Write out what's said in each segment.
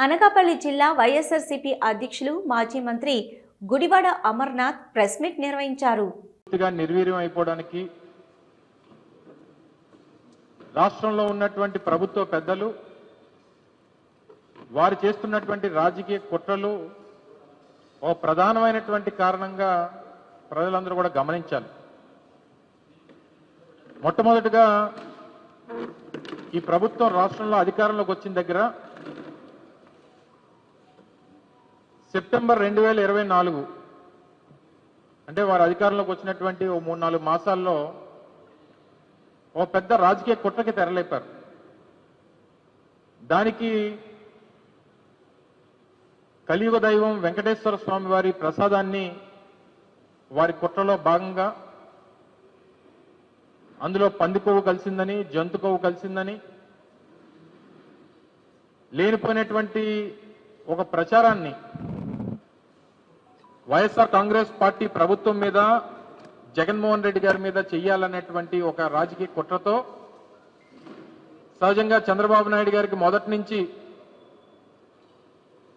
అనకాపల్లి జిల్లా వైఎస్ఆర్సీపీ అధ్యక్షులు మాజీ మంత్రి గుడివాడ అమర్నాథ్ ప్రెస్ మీట్ నిర్వహించారు. నిర్వీర్యం అయిపోవడానికి రాష్ట్రంలో ఉన్నటువంటి ప్రభుత్వ పెద్దలు వారు చేస్తున్నటువంటి రాజకీయ కుట్రలు ఓ ప్రధానమైనటువంటి కారణంగా ప్రజలందరూ కూడా గమనించాలి. మొట్టమొదటిగా ఈ ప్రభుత్వం రాష్ట్రంలో అధికారంలోకి వచ్చిన దగ్గర సెప్టెంబర్ 2024 అంటే వారు అధికారంలోకి వచ్చినటువంటి ఓ 3-4 మాసాల్లో ఓ పెద్ద రాజకీయ కుట్రకి తెరలేపారు. దానికి కలియుగ దైవం వెంకటేశ్వర స్వామి వారి ప్రసాదాన్ని వారి కుట్రలో భాగంగా అందులో పంది కొవ్వు కలిసిందని, జంతు కొవ్వు కలిసిందని లేనిపోయినటువంటి ఒక ప్రచారాన్ని వైఎస్ఆర్ కాంగ్రెస్ పార్టీ ప్రభుత్వం మీద, జగన్మోహన్ రెడ్డి గారి మీద చెయ్యాలనేటువంటి ఒక రాజకీయ కుట్రతో సహజంగా చంద్రబాబు నాయుడు గారికి మొదటి నుంచి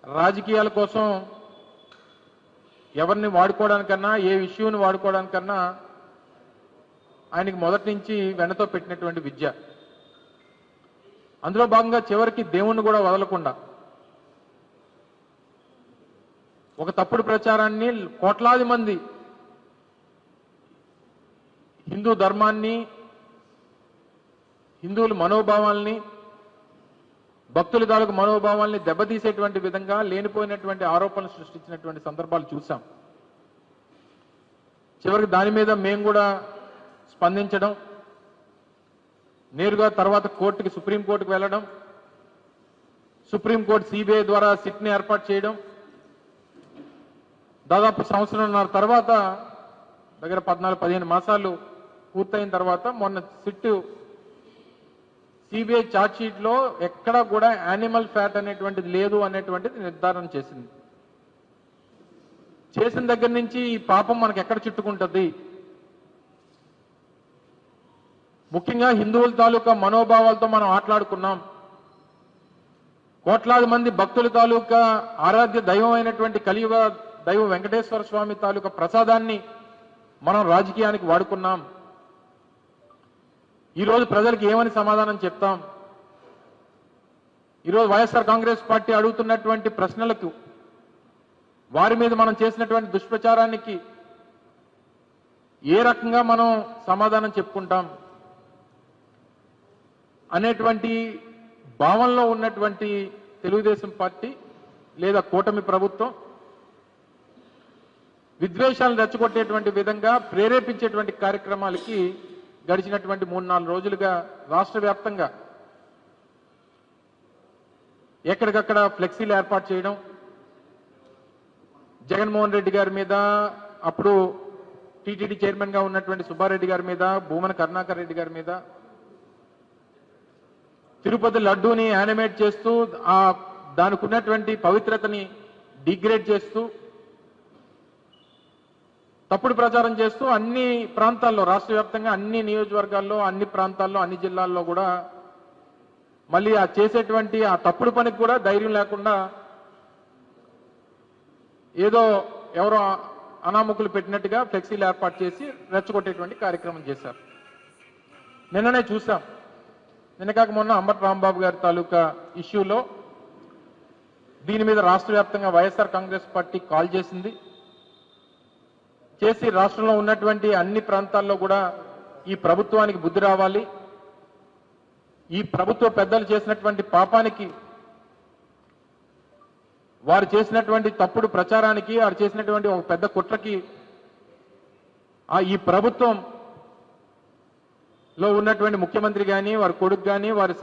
రాజకీయాల కోసం ఎవరిని వాడుకోవడానికన్నా, ఏ ఇష్యూని వాడుకోవడానికన్నా ఆయనకి మొదటి నుంచి వెనతో పెట్టినటువంటి విద్య. అందులో భాగంగా చివరికి దేవుణ్ణి కూడా వదలకుండా ఒక తప్పుడు ప్రచారాన్ని కోట్లాది మంది హిందూ ధర్మాన్ని, హిందువుల మనోభావాల్ని, భక్తుల తాలూకు మనోభావాల్ని దెబ్బతీసేటువంటి విధంగా లేనిపోయినటువంటి ఆరోపణలు సృష్టించినటువంటి సందర్భాలు చూసాం. చివరికి దాని మీద మేము కూడా స్పందించడం, నేరుగా తర్వాత కోర్టుకి, సుప్రీంకోర్టుకు వెళ్ళడం, సుప్రీంకోర్టు సిబిఐ ద్వారా సిట్ని ఏర్పాటు చేయడం, దాదాపు సంవత్సరంన్నర తర్వాత దగ్గర 14-15 మాసాలు పూర్తయిన తర్వాత మొన్న సిట్ సిబిఐ ఛార్జ్షీట్లో ఎక్కడా కూడా యానిమల్ ఫ్యాట్ అనేటువంటిది లేదు అనేటువంటిది నిర్ధారణ చేసింది. చేసిన దగ్గర నుంచి ఈ పాపం మనకు ఎక్కడ చుట్టుకుంటుంది, ముఖ్యంగా హిందువుల తాలూకా మనోభావాలతో మనం ఆటలాడుకున్నాం. కోట్లాది మంది భక్తుల తాలూకా ఆరాధ్య దైవం అయినటువంటి కలియుగ దైవం వెంకటేశ్వర స్వామి తాలూకా ప్రసాదాన్ని మనం రాజకీయానికి వాడుకున్నాం. ఈరోజు ప్రజలకు ఏమని సమాధానం చెప్తాం? ఈరోజు వైఎస్ఆర్ కాంగ్రెస్ పార్టీ అడుగుతున్నటువంటి ప్రశ్నలకు, వారి మీద మనం చేసినటువంటి దుష్ప్రచారానికి ఏ రకంగా మనం సమాధానం చెప్పుకుంటాం అనేటువంటి భావనలో ఉన్నటువంటి తెలుగుదేశం పార్టీ లేదా కూటమి ప్రభుత్వం విద్వేషాలను రెచ్చగొట్టేటువంటి విధంగా ప్రేరేపించేటువంటి కార్యక్రమాలకి గడిచినటువంటి 3-4 రోజులుగా రాష్ట్ర వ్యాప్తంగా ఎక్కడికక్కడ ఫ్లెక్సీలు ఏర్పాటు చేయడం, జగన్మోహన్ రెడ్డి గారి మీద, అప్పుడు టీటీడీ చైర్మన్ గా ఉన్నటువంటి సుబ్బారెడ్డి గారి మీద, భూమన కరుణాకర్ రెడ్డి గారి మీద, తిరుపతి లడ్డూని యానిమేట్ చేస్తూ దానికి ఉన్నటువంటి పవిత్రతని డిగ్రేడ్ చేస్తూ, తప్పుడు ప్రచారం చేస్తూ అన్ని ప్రాంతాల్లో, రాష్ట్ర వ్యాప్తంగా అన్ని నియోజకవర్గాల్లో, అన్ని ప్రాంతాల్లో, అన్ని జిల్లాల్లో కూడా మళ్ళీ ఆ చేసేటువంటి ఆ తప్పుడు పనికి కూడా ధైర్యం లేకుండా ఏదో ఎవరో అనామకులు పెట్టినట్టుగా ఫ్లెక్సీలు ఏర్పాటు చేసి రెచ్చగొట్టేటువంటి కార్యక్రమం చేశారు. నిన్ననే చూసాం, నిన్న కాక మొన్న అంబటి రాంబాబు గారి తాలూకా ఇష్యూలో దీని మీద రాష్ట్ర వ్యాప్తంగా వైఎస్ఆర్ కాంగ్రెస్ పార్టీ కాల్ చేసింది. చేసి రాష్ట్రంలో ఉన్నటువంటి అన్ని ప్రాంతాల్లో కూడా ఈ ప్రభుత్వానికి బుద్ధి రావాలి, ఈ ప్రభుత్వ పెద్దలు చేసినటువంటి పాపానికి, వారు చేసినటువంటి తప్పుడు ప్రచారానికి, వారు చేసినటువంటి ఒక పెద్ద కుట్రకి ఈ ప్రభుత్వంలో ఉన్నటువంటి ముఖ్యమంత్రి కానీ, వారి కొడుకు కానీ, వారి